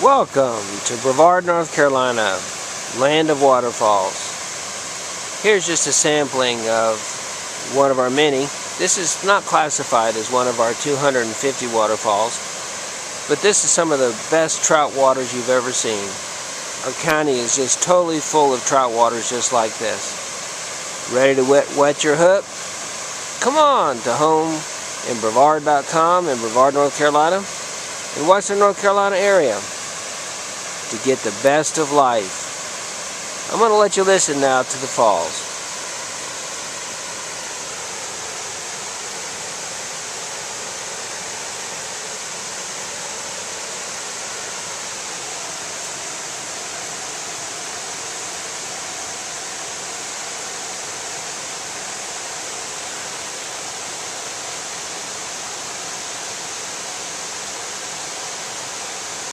Welcome to Brevard, North Carolina, land of waterfalls. Here's just a sampling of one of our many. This is not classified as one of our 250 waterfalls, but this is some of the best trout waters you've ever seen. Our county is just totally full of trout waters just like this. Ready to wet your hook? Come on to home in Brevard.com in Brevard, North Carolina, in Western North Carolina area, to get the best of life. I'm going to let you listen now to the falls.